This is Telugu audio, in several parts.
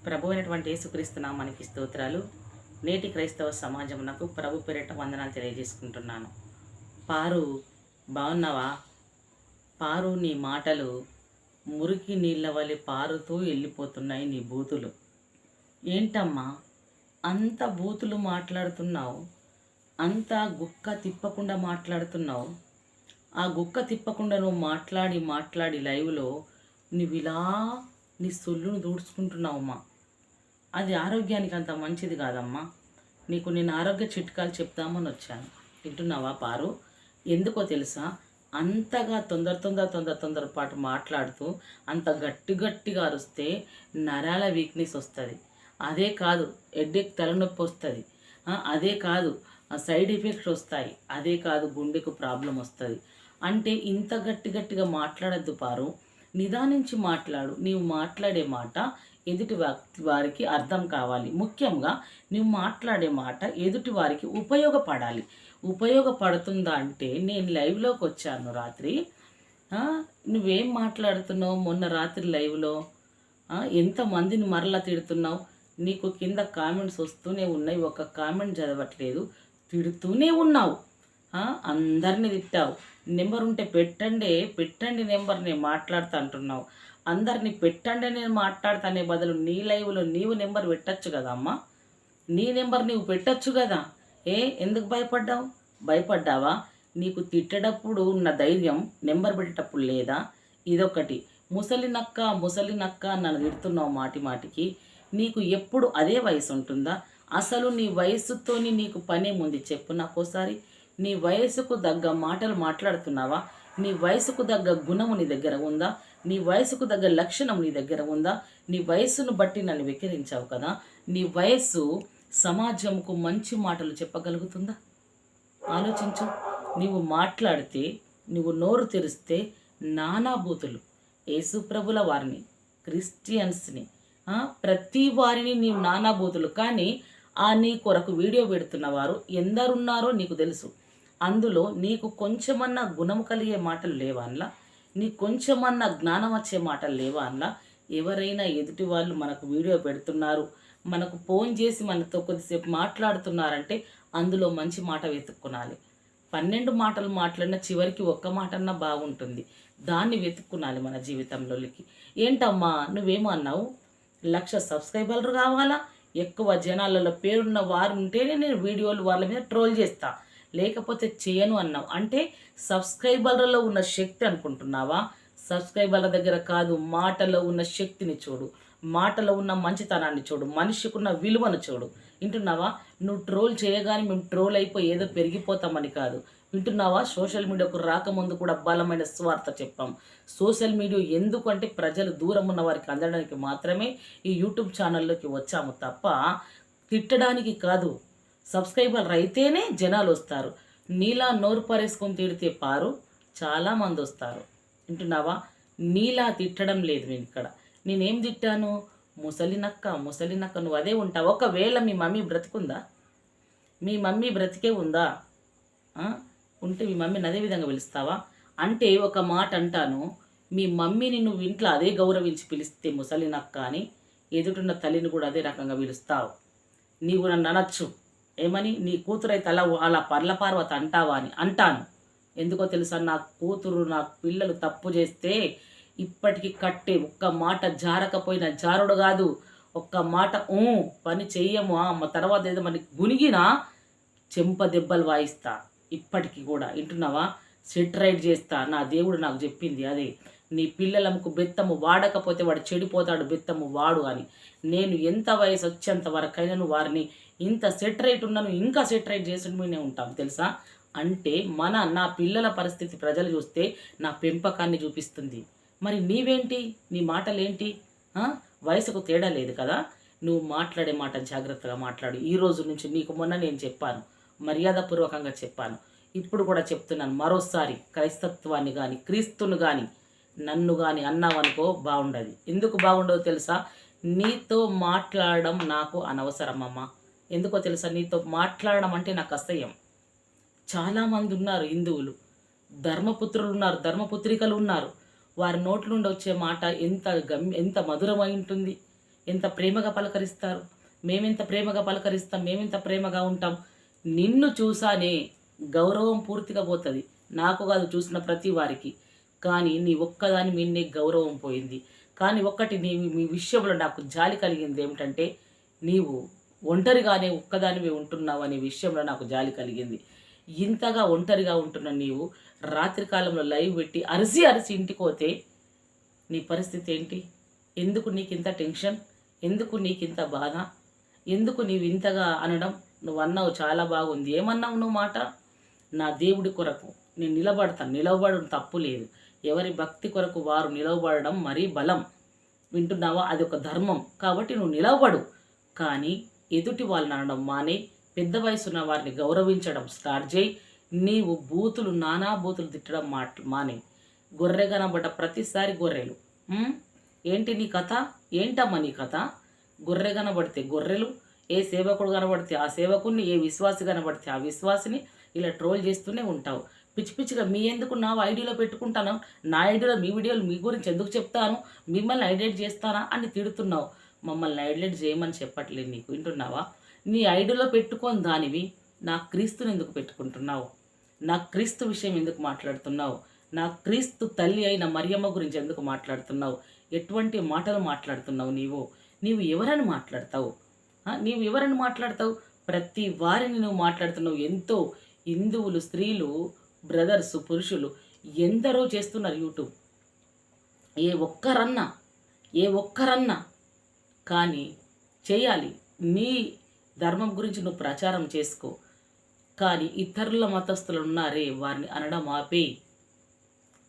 ప్రభు అయినటువంటి యేసుక్రీస్తు నామానికి స్తోత్రాలు. నేటి క్రైస్తవ సమాజమునకు ప్రభు పేరిట వందనాలు తెలియజేసుకుంటున్నాను. పారు, బాగున్నావా? పారు, నీ మాటలు మురికి నీళ్ళ వలె పారుతూ వెళ్ళిపోతున్నాయి. నీ బూతులు ఏంటమ్మా అంత బూతులు మాట్లాడుతున్నావు? అంత గుక్క తిప్పకుండా మాట్లాడుతున్నావు. ఆ గుక్క తిప్పకుండా నువ్వు మాట్లాడి లైవ్లో నువ్వు ఇలా నీ సొల్లును దూడ్చుకుంటున్నావమ్మా. అది ఆరోగ్యానికి అంత మంచిది కాదమ్మా. నీకు నేను ఆరోగ్య చిట్కాలు చెప్తామని వచ్చాను. వింటున్నావా పారు? ఎందుకో తెలుసా, అంతగా తొందరపాటు మాట్లాడుతూ అంత గట్టిగా అరుస్తే నరాల వీక్నెస్ వస్తుంది. అదే కాదు హెడ్ఏక్, తలనొప్పి వస్తుంది. అదే కాదు సైడ్ ఎఫెక్ట్స్ వస్తాయి. అదే కాదు గుండెకు ప్రాబ్లం వస్తుంది. అంటే ఇంత గట్టిగా మాట్లాడద్దు పారు. నిదానించి మాట్లాడు. నీవు మాట్లాడే మాట ఎదుటి వారికి అర్థం కావాలి. ముఖ్యంగా నువ్వు మాట్లాడే మాట ఎదుటి వారికి ఉపయోగపడాలి. ఉపయోగపడుతుందా అంటే, నేను లైవ్లోకి వచ్చాను రాత్రి. నువ్వేం మాట్లాడుతున్నావు మొన్న రాత్రి లైవ్లో? ఎంతమందిని మరలా తిడుతున్నావు? నీకు కింద కామెంట్స్ వస్తూనే ఉన్నాయి, ఒక కామెంట్ చదవట్లేదు, తిడుతూనే ఉన్నావు. అందరిని తిట్టావు. నెంబర్ ఉంటే పెట్టండి నెంబర్, నేను మాట్లాడుతా అంటున్నావు. అందరిని పెట్టండి, నేను మాట్లాడతానే బదులు నీ లైవ్లో నీవు నెంబర్ పెట్టచ్చు కదా అమ్మా. నీ నెంబర్ నీవు పెట్టచ్చు కదా. ఎందుకు భయపడ్డావా? నీకు తిట్టేటప్పుడు ఉన్న ధైర్యం నెంబర్ పెట్టేటప్పుడు లేదా? ఇదొకటి. ముసలి నక్క నన్ను తిడుతున్నావు మాటికి. నీకు ఎప్పుడు అదే వయసు ఉంటుందా? అసలు నీ వయసుతోని నీకు పనేముంది చెప్పు నాకోసారి. నీ వయసుకు తగ్గ మాటలు మాట్లాడుతున్నావా? నీ వయసుకు తగ్గ గుణము నీ దగ్గర ఉందా? నీ వయసుకు తగ్గ లక్షణం నీ దగ్గర ఉందా? నీ వయసును బట్టి నన్ను వెక్కిరించావు కదా. నీ వయస్సు సమాజంకు మంచి మాటలు చెప్పగలుగుతుందా? ఆలోచించు. నీవు మాట్లాడితే, నువ్వు నోరు తెరిస్తే నానాభూతులు, యేసుప్రభుల వారిని, క్రిస్టియన్స్ని, ప్రతి వారిని నీవు నానాభూతులు. కానీ నీ కొరకు వీడియో పెడుతున్న వారు ఎందరున్నారో నీకు తెలుసు. అందులో నీకు కొంచెమన్నా గుణం కలిగే మాటలు లేవా అన్లా? నీకు కొంచెమన్నా జ్ఞానం వచ్చే మాటలు లేవా అన్లా? ఎవరైనా ఎదుటి వాళ్ళు మనకు వీడియో పెడుతున్నారు, మనకు ఫోన్ చేసి మనతో కొద్దిసేపు మాట్లాడుతున్నారంటే అందులో మంచి మాట వెతుక్కునాలి. 12 మాటలు మాట్లాడిన చివరికి ఒక్క మాటన్నా బాగుంటుంది. దాన్ని వెతుక్కునాలి మన జీవితంలోకి. ఏంటమ్మా నువ్వేమో అన్నావు, 1,00,000 సబ్స్క్రైబర్లు కావాలా, ఎక్కువ జనాలలో పేరున్న వారు ఉంటేనే నేను వీడియోలు వాళ్ళ మీద ట్రోల్ చేస్తా, లేకపోతే చేయను అన్నావు. అంటే సబ్స్క్రైబర్లలో ఉన్న శక్తి అనుకుంటున్నావా? సబ్స్క్రైబర్ల దగ్గర కాదు, మాటలో ఉన్న శక్తిని చూడు, మాటలో ఉన్న మంచితనాన్ని చూడు, మనిషికున్న విలువను చూడు. వింటున్నావా? నువ్వు ట్రోల్ చేయగానే మేము ట్రోల్ అయిపోయి ఏదో పెరిగిపోతామని కాదు. వింటున్నావా? సోషల్ మీడియాకు రాకముందు కూడా బలమైన స్వార్థ చెప్పాం. సోషల్ మీడియా ఎందుకు అంటే ప్రజలు దూరం ఉన్న వారికి అందడానికి మాత్రమే ఈ యూట్యూబ్ ఛానల్లోకి వచ్చాము తప్ప తిట్టడానికి కాదు. సబ్స్క్రైబర్ అయితేనే జనాలు వస్తారు. నీలా నోరు పారేసుకొని తిడితే పారు చాలామంది వస్తారు. వింటున్నావా? నీలా తిట్టడం లేదు నేను ఇక్కడ. నేనేం తిట్టాను? ముసలి నక్క నువ్వు అదే ఉంటావు. ఒకవేళ మీ మమ్మీ బ్రతికుందా? మీ మమ్మీ బ్రతికే ఉందా? ఉంటే మీ మమ్మీని అదే విధంగా పిలుస్తావా? అంటే ఒక మాట అంటాను, మీ మమ్మీని నువ్వు ఇంట్లో అదే గౌరవించి పిలిస్తే ముసలి నక్క అని, ఎదుటిన్న తల్లిని కూడా అదే రకంగా పిలుస్తావు. నీవు నన్ను అనొచ్చు ఏమని, నీ కూతురైతే అలా పర్లపార్వత అంటావా అని. అంటాను. ఎందుకో తెలుసా, నా కూతురు నా పిల్లలు తప్పు చేస్తే ఇప్పటికీ కట్టే, ఒక్క మాట జారకపోయినా జారుడు కాదు, ఒక్క మాట పని చెయ్యము తర్వాత ఏదో మనకి గునిగినా చెంప దెబ్బలు వాయిస్తా ఇప్పటికీ కూడా. వింటున్నావా? సెట్ రైట్ చేస్తా. నా దేవుడు నాకు చెప్పింది అదే. నీ పిల్లలకు బెత్తము వాడకపోతే వాడు చెడిపోతాడు, బెత్తము వాడు అని. నేను ఎంత వయసు వచ్చేంత వరకైనా నువ్వు వారిని ఇంత సెట్ రైట్ ఉన్నాను, ఇంకా సెట్ రైట్ చేసుకునే ఉంటాం తెలుసా. అంటే నా పిల్లల పరిస్థితి ప్రజలు చూస్తే నా పెంపకాన్ని చూపిస్తుంది. మరి నీవేంటి? నీ మాటలేంటి? వయసుకు తేడా లేదు కదా. నువ్వు మాట్లాడే మాట జాగ్రత్తగా మాట్లాడు. ఈ రోజు నుంచి నీకు మొన్న నేను చెప్పాను, మర్యాదపూర్వకంగా చెప్పాను, ఇప్పుడు కూడా చెప్తున్నాను మరోసారి. క్రైస్తత్వాన్ని కానీ క్రీస్తును కానీ నన్ను కానీ అన్నావనుకో బాగుండదు. ఎందుకు బాగుండదో తెలుసా? నీతో మాట్లాడడం నాకు అనవసరమమ్మా. ఎందుకో తెలుసా? నీతో మాట్లాడడం అంటే నాకు అసహ్యం. చాలామంది ఉన్నారు హిందువులు, ధర్మపుత్రులు ఉన్నారు, ధర్మపుత్రికలు ఉన్నారు. వారి నోట్ల నుండి వచ్చే మాట ఎంత మధురమై ఉంటుంది. ఎంత ప్రేమగా పలకరిస్తారు, మేమెంత ప్రేమగా పలకరిస్తాం, మేమెంత ప్రేమగా ఉంటాం. నిన్ను చూసానే గౌరవం పూర్తిగా పోతుంది, నాకు కాదు చూసిన ప్రతి వారికి. కానీ నీ ఒక్కదాని మీదే గౌరవం పోయింది. కానీ ఒక్కటి మీ విషయంలో నాకు జాలి కలిగింది ఏమిటంటే, నీవు ఒంటరిగానే ఒక్కదానివి ఉంటున్నావు అనే విషయంలో నాకు జాలి కలిగింది. ఇంతగా ఒంటరిగా ఉంటున్న నీవు రాత్రి కాలంలో లైవ్ పెట్టి అరిసి అరిసి ఇంటికి పోతే నీ పరిస్థితి ఏంటి? ఎందుకు నీకు ఇంత టెన్షన్? ఎందుకు నీకు ఇంత బాధ? ఎందుకు నీవు ఇంతగా అనడం? నువ్వు అన్నావు చాలా బాగుంది. ఏమన్నావు నువ్వు మాట? నా దేవుడి కొరకు నేను నిలబడతాను, నిలబడడం తప్పు లేదు. ఎవరి భక్తి కొరకు వారు నిలవబడడం మరీ బలం. వింటున్నావా? అది ఒక ధర్మం. కాబట్టి నువ్వు నిలవబడు. కానీ ఎదుటి వాళ్ళని అనడం మానే, పెద్ద వయసున్న వారిని గౌరవించడం స్టార్ట్ చేయి. నీవు బూతులు, నానా బూతులు తిట్టడం మానే. గొర్రె కనబడ్డ ప్రతిసారి గొర్రెలు. ఏంటి నీ కథ? ఏంటమ్మా నీ కథ? గొర్రె కనబడితే గొర్రెలు, ఏ సేవకుడు కనబడితే ఆ సేవకుడిని, ఏ విశ్వాసి కనబడితే ఆ విశ్వాసిని ఇలా ట్రోల్ చేస్తూనే ఉంటావు. పిచ్చి పిచ్చిగా మీ ఎందుకు నా ఐడియాలో పెట్టుకుంటాను, నా ఐడియాలో మీ వీడియోలు మీ గురించి ఎందుకు చెప్తాను, మిమ్మల్ని హైలైట్ చేస్తానా అని తిడుతున్నావు. మమ్మల్ని హైలైట్ చేయమని చెప్పట్లేదు నీకు. వింటున్నావా? నీ ఐడియాలో పెట్టుకొని దానివి నా క్రీస్తుని ఎందుకు పెట్టుకుంటున్నావు? నా క్రీస్తు విషయం ఎందుకు మాట్లాడుతున్నావు? నా క్రీస్తు తల్లి అయిన మరియమ్మ గురించి ఎందుకు మాట్లాడుతున్నావు? ఎటువంటి మాటలు మాట్లాడుతున్నావు? నీవు ఎవరని మాట్లాడతావు? నీవు ఎవరని మాట్లాడతావు? ప్రతి వారిని నువ్వు మాట్లాడుతున్నావు. ఎంతో హిందువులు, స్త్రీలు, బ్రదర్స్, పురుషులు ఎందరో చేస్తున్నారు యూట్యూబ్. ఏ ఒక్కరన్నా కానీ చేయాలి. నీ ధర్మం గురించి నువ్వు ప్రచారం చేసుకో. కానీ ఇతరుల మతస్థులు ఉన్నారే, వారిని అనడం ఆపే.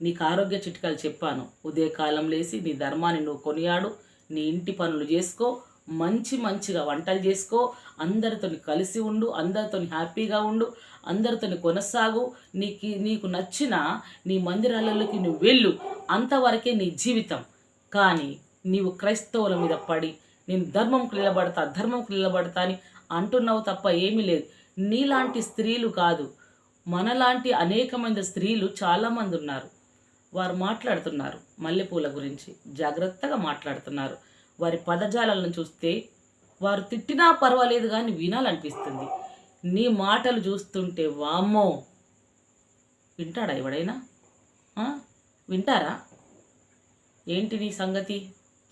నీకు ఆరోగ్య చిట్కాలు చెప్పాను. ఉదయకాలం లేసి నీ ధర్మాన్ని నువ్వు కొనియాడు, నీ ఇంటి పనులు చేసుకో, మంచిగా వంటలు చేసుకో, అందరితో కలిసి ఉండు, అందరితో హ్యాపీగా ఉండు, అందరితో కొనసాగు. నీకు నచ్చిన నీ మందిరాలలోకి నువ్వు వెళ్ళు. అంతవరకే నీ జీవితం. కానీ నీవు క్రైస్తవుల మీద పడి నేను ధర్మంకు నిలబడతా అని అంటున్నావు తప్ప ఏమీ లేదు. నీలాంటి స్త్రీలు కాదు, మనలాంటి అనేకమంది స్త్రీలు చాలామంది ఉన్నారు. వారు మాట్లాడుతున్నారు మల్లెపూల గురించి, జాగ్రత్తగా మాట్లాడుతున్నారు. వారి పదజాలను చూస్తే వారు తిట్టినా పర్వాలేదు కానీ వినాలనిపిస్తుంది. నీ మాటలు చూస్తుంటే వామ్మో, వింటాడా ఎవడైనా? వింటారా? ఏంటి నీ సంగతి?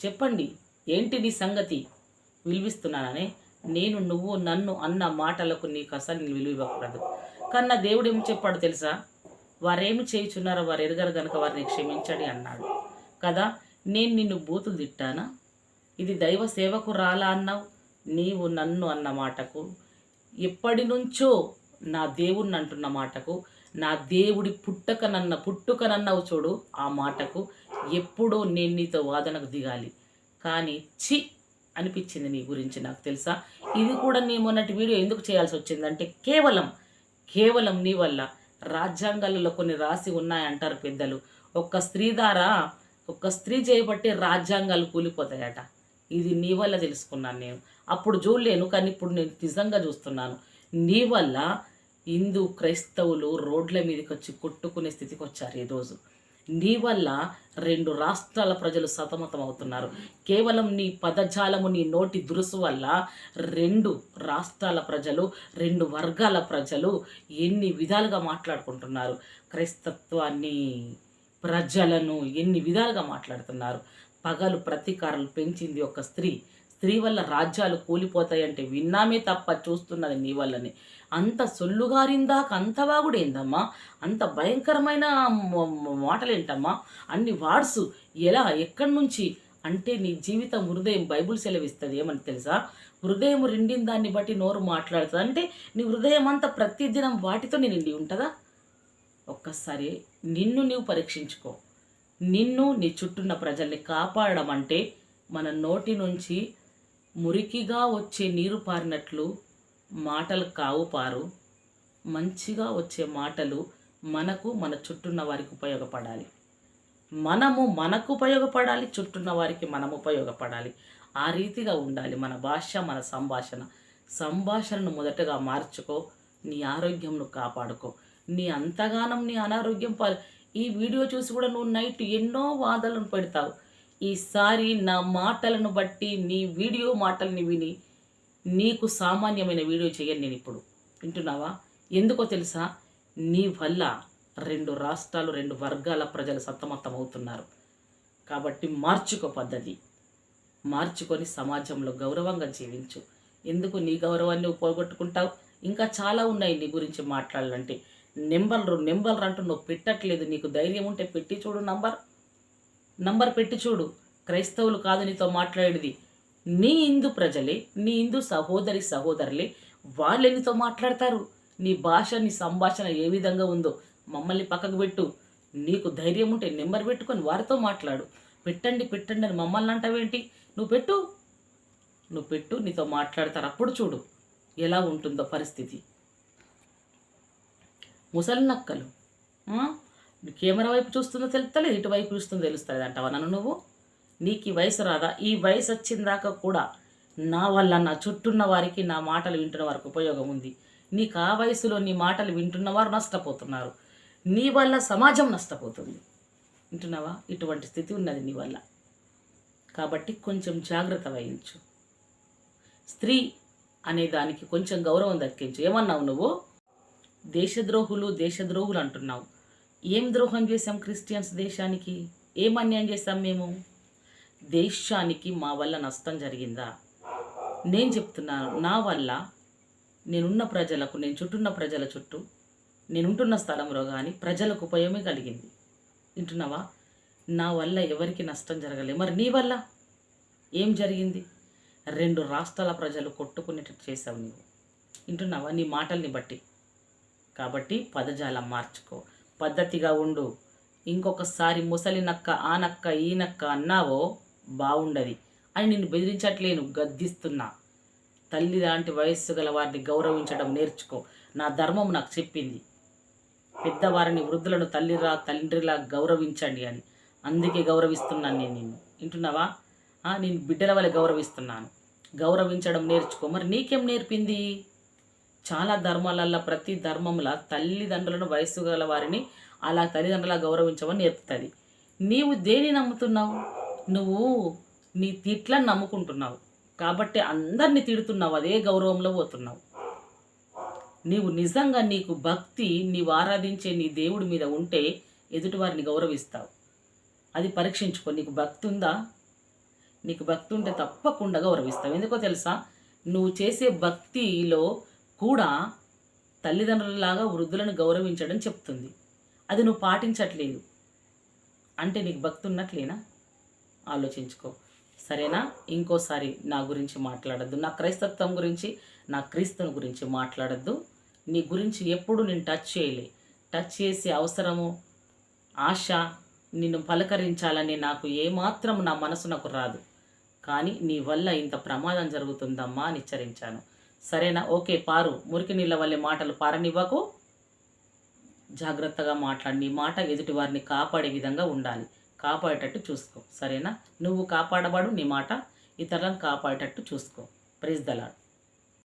చెప్పండి, ఏంటి నీ సంగతి? విలువిస్తున్నాననే నేను నువ్వు నన్ను అన్న మాటలకు నీకు అసలు విలువ ఇవ్వకూడదు. కన్నా దేవుడు ఏమి చెప్పాడు తెలుసా? వారేమి చేయుచున్నారో వారు ఎరగరు గనుక వారిని క్షమించండి అన్నాడు కదా. నేను నిన్ను బూతులు తిట్టానా? ఇది దైవ సేవకు రాలా అన్నావు. నీవు నన్ను అన్న మాటకు, ఎప్పటి నుంచో నా దేవుణ్ణి అంటున్న మాటకు, నా దేవుడి పుట్టుకనన్నావు చూడు, ఆ మాటకు ఎప్పుడో నేను నీతో వాదనకు దిగాలి. కానీ అనిపించింది నీ గురించి నాకు తెలుసా. ఇది కూడా నీ మొన్నటి వీడియో ఎందుకు చేయాల్సి వచ్చిందంటే కేవలం నీ వల్ల. రాజ్యాంగాలలో కొన్ని రాసి ఉన్నాయంటారు పెద్దలు. ఒక్క స్త్రీ చేయబట్టి రాజ్యాంగాలు కూలిపోతాయట. ఇది నీ వల్ల తెలుసుకున్నాను నేను. అప్పుడు చూడలేను, కానీ ఇప్పుడు నేను నిజంగా చూస్తున్నాను. నీ వల్ల హిందూ క్రైస్తవులు రోడ్ల మీదకి వచ్చి కొట్టుకునే స్థితికి వచ్చారు ఈరోజు. నీ వల్ల 2 రాష్ట్రాల ప్రజలు సతమతం అవుతున్నారు. కేవలం నీ పదజాలము, నీ నోటి దురుసు వల్ల 2 రాష్ట్రాల ప్రజలు, 2 వర్గాల ప్రజలు ఎన్ని విధాలుగా మాట్లాడుకుంటున్నారు. క్రైస్తత్వాన్ని, ప్రజలను ఎన్ని విధాలుగా మాట్లాడుతున్నారు. పగలు ప్రతీకారాలు పెంచింది ఒక స్త్రీ వల్ల రాజ్యాలు కూలిపోతాయంటే విన్నామే తప్ప చూస్తున్నది నీ వల్లనే. అంత సొల్లుగారిందాక అంత వాగుడేందమ్మా? అంత భయంకరమైన మాటలేంటమ్మా? అన్ని వాడ్సు ఎక్కడి నుంచి అంటే నీ జీవితం హృదయం బైబుల్ సెలవిస్తుంది. ఏమని తెలుసా? హృదయం నిండిన దాన్ని బట్టి నోరు మాట్లాడుతుంది. అంటే నీ హృదయం అంతా ప్రతిదినం వాటితో నిండి ఉంటుందా? ఒక్కసారి నిన్ను నీవు పరీక్షించుకో. నిన్ను, నీ చుట్టూన్న ప్రజల్ని కాపాడడం అంటే మన నోటి నుంచి మురికిగా వచ్చే నీరు పారినట్లు మాటలు కావు పారు. మంచిగా వచ్చే మాటలు మనకు, మన చుట్టూన్న వారికి ఉపయోగపడాలి. మనకు ఉపయోగపడాలి, చుట్టూన్న వారికి మనం ఉపయోగపడాలి. ఆ రీతిగా ఉండాలి మన భాష, మన సంభాషణను మొదటగా మార్చుకో. నీ ఆరోగ్యంను కాపాడుకో. నీ అంతగానం నీ అనారోగ్యం ఈ వీడియో చూసి కూడా నువ్వు నైట్ ఎన్నో వాదనలు పెడతావు. ఈసారి నా మాటలను బట్టి నీ వీడియో మాటల్ని విని నీకు సామాన్యమైన వీడియో చేయను నేను ఇప్పుడు. వింటున్నావా? ఎందుకో తెలుసా? నీ వల్ల 2 రాష్ట్రాలు 2 వర్గాల ప్రజలు సతమతం అవుతున్నారు. కాబట్టి మార్చుకో పద్ధతి, మార్చుకొని సమాజంలో గౌరవంగా జీవించు. ఎందుకు నీ గౌరవాన్ని నువ్వు పోగొట్టుకుంటావు? ఇంకా చాలా ఉన్నాయి నీ గురించి మాట్లాడాలంటే. నెంబర్లు అంటూ నువ్వు పెట్టట్లేదు. నీకు ధైర్యం ఉంటే పెట్టి చూడు, నంబర్ పెట్టి చూడు. క్రైస్తవులు కాదు నీతో మాట్లాడేది, నీ హిందూ ప్రజలే, నీ హిందూ సహోదరులే. వాళ్ళే నీతో మాట్లాడతారు. నీ భాష, నీ సంభాషణ ఏ విధంగా ఉందో మమ్మల్ని పక్కకు పెట్టు. నీకు ధైర్యం ఉంటే నెంబర్ పెట్టుకొని వారితో మాట్లాడు. పెట్టండి అని మమ్మల్ని అంటావేంటి? నువ్వు పెట్టు, నీతో మాట్లాడతారు. అప్పుడు చూడు ఎలా ఉంటుందో పరిస్థితి. ముసలి నక్కలు కెమెరా వైపు చూస్తుందో తెలుస్తలేదు, ఇటువైపు చూస్తుందో తెలుస్తుంది అంటావా నన్ను నువ్వు? నీకు ఈ వయసు రాదా? ఈ వయసు వచ్చిన దాకా కూడా నా వల్ల నా చుట్టూన్న వారికి నా మాటలు వింటున్న వారికి ఉపయోగం ఉంది. నీకు ఆ వయసులో నీ మాటలు వింటున్నవారు నష్టపోతున్నారు. నీ వల్ల సమాజం నష్టపోతుంది. వింటున్నావా? ఇటువంటి స్థితి ఉన్నది నీ వల్ల. కాబట్టి కొంచెం జాగ్రత్త వహించు. స్త్రీ అనే దానికి కొంచెం గౌరవం దక్కించు. ఏమన్నావు నువ్వు? దేశద్రోహులు అంటున్నావు. ఏం ద్రోహం చేశాం క్రిస్టియన్స్ దేశానికి? ఏం అన్యాయం చేశాం మేము? దేశానికి మా వల్ల నష్టం జరిగిందా? నేను చెప్తున్నాను, నా వల్ల నేనున్న ప్రజలకు, నేను చుట్టూన్న ప్రజల చుట్టూ, నేనుంటున్న స్థలంలో కానీ ప్రజలకు ఉపయోగమే కలిగింది. వింటున్నావా? నా వల్ల ఎవరికి నష్టం జరగలేదు. మరి నీ వల్ల ఏం జరిగింది? 2 రాష్ట్రాల ప్రజలు కొట్టుకునేటట్టు చేసావు నువ్వు. వింటున్నావా? నీ మాటల్ని బట్టి. కాబట్టి పదజాలం మార్చుకో, పద్ధతిగా ఉండు. ఇంకొకసారి ముసలి నక్క, ఆ నక్క, ఈ నక్క అన్నావో బాగుండది అని నిన్ను బెదిరించట్లేను, గద్దిస్తున్నా. తల్లి లాంటి వయస్సు గల వారిని గౌరవించడం నేర్చుకో. నా ధర్మం నాకు చెప్పింది, పెద్దవారిని, వృద్ధులను తండ్రిలా గౌరవించండి అని. అందుకే గౌరవిస్తున్నాను నేను నిన్ను. వింటున్నావా? నేను బిడ్డల వల్ల గౌరవిస్తున్నాను. గౌరవించడం నేర్చుకో. మరి నీకేం నేర్పింది? చాలా ధర్మాలల్లో, ప్రతి ధర్మంలో తల్లిదండ్రులను, వయస్సు గల వారిని అలా తల్లిదండ్రులా గౌరవించమని నేర్పుతుంది. నీవు దేని నమ్ముతున్నావు? నువ్వు నీ తిట్లను నమ్ముకుంటున్నావు కాబట్టి అందరినీ తిడుతున్నావు, అదే గౌరవంలో పోతున్నావు. నీవు నిజంగా నీకు భక్తి, నీవు ఆరాధించే నీ దేవుడి మీద ఉంటే ఎదుటివారిని గౌరవిస్తావు. అది పరీక్షించుకో. నీకు భక్తి ఉందా? నీకు భక్తి ఉంటే తప్పకుండా గౌరవిస్తావు. ఎందుకో తెలుసా? నువ్వు చేసే భక్తిలో కూడా తల్లిదండ్రులలాగా వృద్ధులను గౌరవించడం చెప్తుంది. అది నువ్వు పాటించట్లేదు అంటే నీకు భక్తి ఉన్నట్లేనా? ఆలోచించుకో, సరేనా? ఇంకోసారి నా గురించి మాట్లాడద్దు, నా క్రైస్తత్వం గురించి, నా క్రీస్తుని గురించి మాట్లాడద్దు. నీ గురించి ఎప్పుడు నేను టచ్ చేసే అవసరము, ఆశ, నిన్ను పలకరించాలని నాకు ఏమాత్రం నా మనసు నాకు రాదు. కానీ నీ వల్ల ఇంత ప్రమాదం జరుగుతుందమ్మా అని హెచ్చరించాను. సరేనా? ఓకే పారు, మురికి నీళ్ళ వల్లే మాటలు పారనివ్వకు. జాగ్రత్తగా మాట్లాడి, నీ మాట ఎదుటి వారిని కాపాడే విధంగా ఉండాలి. కాపాడేటట్టు చూసుకో. సరేనా? నువ్వు కాపాడబడు, నీ మాట ఇతరులను కాపాడేటట్టు చూసుకో. Praise the lord.